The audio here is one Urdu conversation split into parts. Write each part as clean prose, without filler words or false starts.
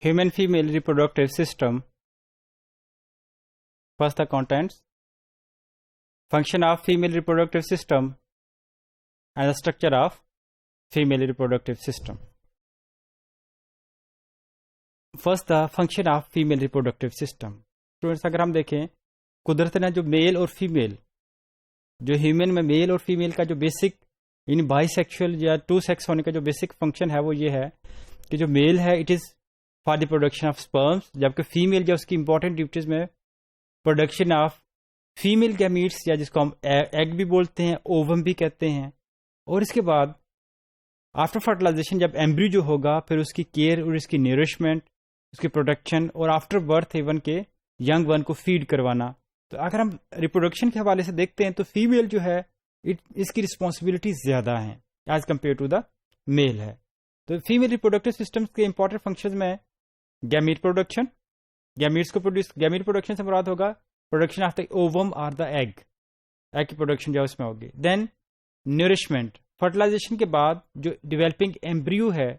human female reproductive system. First, the contents, function of female reproductive system and the structure of female reproductive system. First, the function of female reproductive system. Students, اگر ہم دیکھیں قدرت نے جو میل اور فیمیل، جو ہیومن میں میل اور فیمیل کا جو بیسک یعنی بائی سیکشل یا ٹو سیکس ہونے کا جو بیسک فنکشن ہے وہ یہ ہے کہ جو میل ہے it is for the production of sperms, جبکہ فیمیل جو اس کی امپورٹنٹ ڈیوٹیز میں پروڈکشن آف فیمیل گیمیٹس یا جس کو ہم ایگ بھی بولتے ہیں، اووم بھی کہتے ہیں، اور اس کے بعد آفٹر فرٹیلائزیشن جب ایمبریو جو ہوگا پھر اس کی کیئر اور اس کی نیورشمنٹ، اس کی پروڈکشن، اور آفٹر برتھ ایون کے ینگ ون کو فیڈ کروانا. تو اگر ہم ریپروڈکشن کے حوالے سے دیکھتے ہیں تو فیمیل جو ہے اس کی رسپانسبلٹی زیادہ ہیں ایز کمپیئر ٹو دا میل ہے. تو فیمیل ریپروڈکٹیو سسٹمز کے امپورٹنٹ فنکشنز میں گیمیٹ پروڈکشن، گیمیٹس کو پروڈیوس، گیمیٹ پروڈکشن سے مراد ہوگا پروڈکشن آف دا اووم اور دا ایگ، ایگ کی پروڈکشن جو اس میں ہوگی. دین نیورشمنٹ، فرٹیلائزیشن کے بعد جو ڈیولپنگ ایمبریو ہے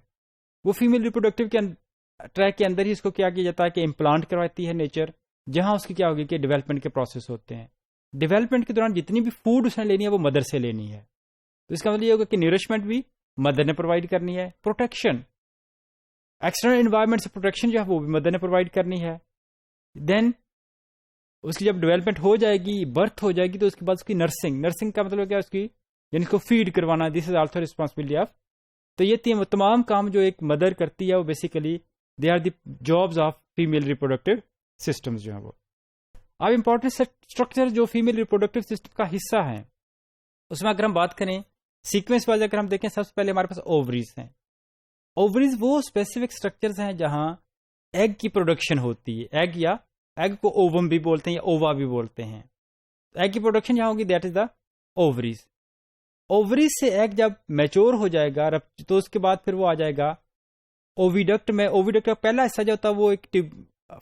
وہ فیمیل ریپروڈکٹیو کے ٹریک کے اندر ہی اس کو کیا کیا جاتا ہے کہ امپلانٹ کرواتی ہے نیچر، جہاں اس کی کیا ہوگی کہ ڈیولپمنٹ کے پروسیس ہوتے ہیں. ڈیولپمنٹ کے دوران جتنی بھی فوڈ اس نے لینی ہے وہ مدر سے لینی ہے. تو اس کا مطلب یہ ہوگا کہ نیورشمنٹ بھی مدر نے پرووائڈ کرنی ہے، پروٹیکشن ایکسٹرنل انوائرمنٹ سے پروٹیکشن جو ہے وہ بھی مدر نے پرووائڈ کرنی ہے. دین اس کی جب ڈیولپمنٹ ہو جائے گی، برتھ ہو جائے گی، تو اس کے بعد اس کی نرسنگ کا مطلب کیا، اس کی یعنی اس کو فیڈ کروانا، دس از آلسو ریسپانسبلٹی آف. تو یہ تمام کام جو ایک مدر کرتی ہے وہ basically they are the jobs of female reproductive systems جو ہیں وہ. اب امپورٹنٹ اسٹرکچر جو فیمیل ریپروڈکٹیو سسٹم کا حصہ ہیں اس میں اگر ہم بات کریں سیکوینس وائز، اگر ہم دیکھیں سب سے پہلے ہمارے پاس اووریز ہیں. اووریز وہ اسپیسیفک اسٹرکچرز ہیں جہاں ایگ کی پروڈکشن ہوتی ہے. ایگ یا ایگ کو اووم بھی بولتے ہیں یا اووا بھی بولتے ہیں. ایگ کی پروڈکشن جہاں ہوگی that is the ovaries. Ovaries سے ایگ جب میچور ہو جائے گا تو اس کے بعد پھر وہ آ جائے گا اوویڈکٹ میں. اوویڈکٹ کا پہلا حصہ جو ہوتا ہے وہ ایک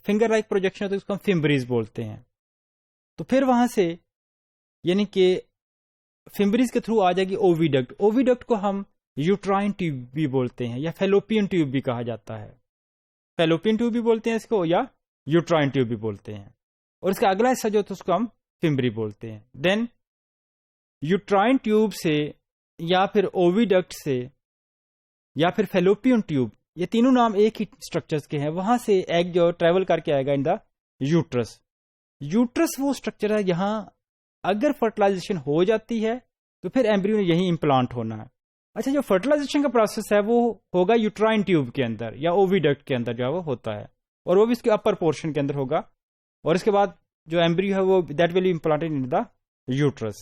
فنگر لائک پروجیکشن ہوتا ہے، اس کو ہم فمبریز بولتے ہیں. تو پھر وہاں سے یعنی کہ فمبریز کے تھرو آ جائے گی اوویڈکٹ. اوویڈکٹ کو ہم یوٹرائن ٹیوب بھی بولتے ہیں یا فیلوپین ٹیوب بھی کہا جاتا ہے. فیلوپین ٹیوب بھی بولتے ہیں اس کو، یا یوٹرائن ٹیوب بھی بولتے ہیں. اور اس کا اگلا حصہ جو ہوتا ہے اس کو ہم فمبری بولتے ہیں. دین یوٹرائن ٹیوب سے یا پھر اوویڈکٹ سے یا پھر فیلوپین ٹیوب، یہ تینوں نام ایک ہی اسٹرکچرز کے ہیں. وہاں سے ایگ جو ٹریول کر کے آئے گا ان دا یوٹرس. یوٹرس وہ اسٹرکچر ہے یہاں اگر فرٹیلائزیشن ہو جاتی ہے تو پھر ایمبریو نے یہیں امپلانٹ ہونا ہے. اچھا، جو فرٹیلائزیشن کا پروسیس ہے وہ ہوگا یوٹرائن ٹیوب کے اندر یا اوویڈکٹ کے اندر جو ہے وہ ہوتا ہے، اور وہ بھی اس کے اپر پورشن کے اندر ہوگا. اور اس کے بعد جو ایمبریو ہے وہ that will be implanted in the uterus.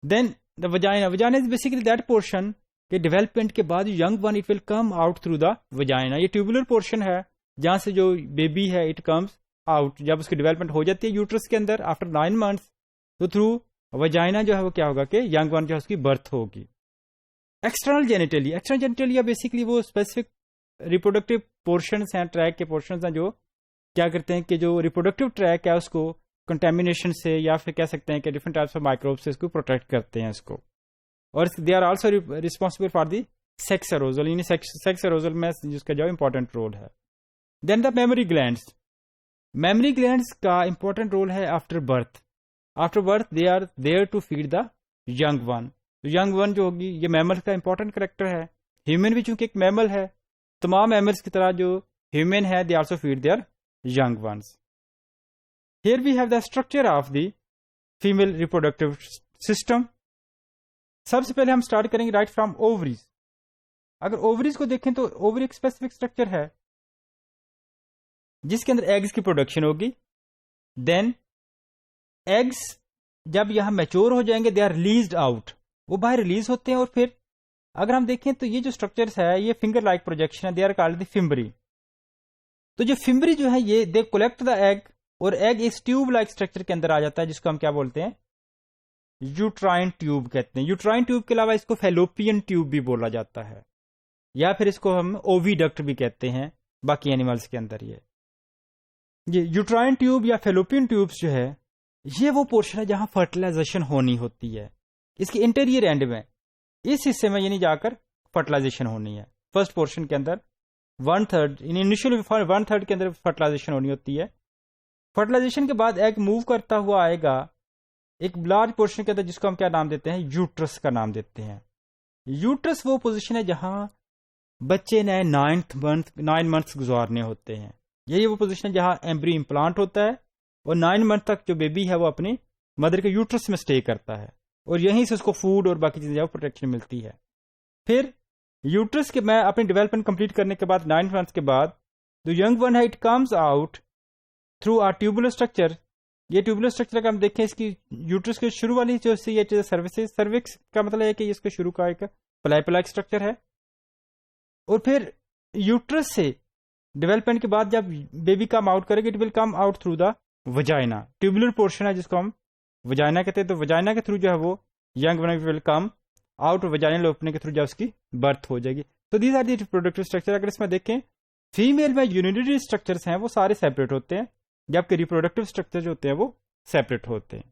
Then the vagina is basically that portion کہ ڈیولپمنٹ کے بعد young one it will come out through the vagina. یہ ٹیوبولر پورشن ہے جہاں سے جو بیبی ہے اٹ کمز آؤٹ جب اس کی ڈیولپمنٹ ہو جاتی ہے یوٹرس کے اندر آفٹر 9 months. تو تھرو وجائنا جو ہے وہ کیا ہوگا کہ ینگ ون جو ہے اس کی برتھ ہوگی. ایکسٹرنل جینیٹلیا بیسیکلی وہ اسپیسیفک ریپروڈکٹیو پورشنس ہیں، ٹریک کے پورشنس ہیں جو کیا کرتے ہیں کہ جو ریپروڈکٹیو ٹریک ہے اس کو کنٹامینیشن سے یا پھر کہہ سکتے ہیں کہ ڈفرنٹ ٹائپس آف مائکروب سے اس کو پروٹیکٹ کرتے ہیں اس کو. اور they are also responsible for the sex arousal, یعنی سیکس اروزل میں جس کا جو امپورٹنٹ رول ہے. دین دا میموری گلینڈس کا امپورٹنٹ رول ہے after birth they are there to feed the young one. تو ینگ ون جو ہوگی یہ میمل کا امپورٹنٹ کریکٹر ہے. ہیومن بھی چونکہ ایک میمل ہے، تمام میملس کی طرح جو ہیومن ہے they also feed their young ones. Here we have the structure of the female reproductive system. سب سے پہلے ہم اسٹارٹ کریں گے رائٹ فرام اووریز. اگر اووریز کو دیکھیں تو اووری ایک اسپیسیفک اسٹرکچر ہے جس کے اندر ایگز کی پروڈکشن ہوگی. دین ایگز جب یہاں میچور ہو جائیں گے دے آر ریلیزڈ آؤٹ، وہ باہر ریلیز ہوتے ہیں. اور پھر اگر ہم دیکھیں تو یہ جو اسٹرکچرس ہے یہ فنگر لائک پروجیکشن ہے، دے آر کالڈ دی فمبری. تو جو فمبری جو ہے یہ دے کلیکٹ دا ایگ، اور ایگ اس ٹیوب لائک اسٹرکچر کے اندر آ جاتا ہے جس کو ہم کیا بولتے ہیں، یوٹرائن ٹیوب کہتے ہیں. یوٹرائن ٹیوب کے علاوہ اس کو فیلوپین ٹیوب بھی بولا جاتا ہے، یا پھر اس کو ہم اوویڈکٹ بھی کہتے ہیں باقی اینیملس کے اندر. یہ یوٹرائن ٹیوب یا فیلوپین ٹیوبس جو ہے یہ وہ پورشن ہے جہاں فرٹیلائزیشن ہونی ہوتی ہے. اس کے انٹیریئر اینڈ میں اس حصے میں یعنی جا کر فرٹیلائزیشن ہونی ہے. فرسٹ پورشن کے اندر 1/3 انیشیل 1/3 کے اندر فرٹیلائزیشن ہونی ہوتی ہے. فرٹیلائزیشن کے بعد ایگ موو کرتا ہوا آئے گا ایک لارج پورشن کے اندر جس کو ہم کیا نام دیتے ہیں, یوٹرس کا نام دیتے ہیں. یوٹرس وہ پوزیشن ہے جہاں بچے نے 9 منتھس گزارنے ہوتے ہیں. یہی وہ پوزیشن ہے جہاں ایمبری امپلانٹ ہوتا ہے اور 9 منتھ تک جو بیبی ہے وہ اپنی مدر کے یوٹرس میں اسٹے کرتا ہے اور یہیں سے اس کو فوڈ اور باقی چیزیں پروٹیکشن ملتی ہے. پھر یوٹرس کے میں اپنی ڈیولپمنٹ کمپلیٹ کرنے کے بعد 9 منتھس کے بعد جو ینگ ون ہے it comes out through our tubular structure. یہ ٹیوبولر اسٹرکچر کا ہم دیکھیں اس کی یوٹرس کے شروع والی جو سروکس کا مطلب ہے کہ اس کے شروع کا ایک پلائپ لائک اسٹرکچر ہے. اور پھر یوٹرس سے ڈیولپمنٹ کے بعد جب بیبی کم آؤٹ کرے گا it will come out through the vagina. Tubular portion ہے جس کو ہم وجائنا کہتے ہیں. تو وجائنا کے تھرو جو ہے وہ young one will come out vaginal opening کے تھرو جب اس کی برتھ ہو جائے گی. تو these are the reproductive structure. اگر اس میں دیکھیں فیمیل میں یونیٹری اسٹرکچرس ہیں وہ سارے سیپریٹ ہوتے ہیں جبکہ ریپروڈکٹیو اسٹرکچر جو ہوتے ہیں وہ سیپریٹ ہوتے ہیں.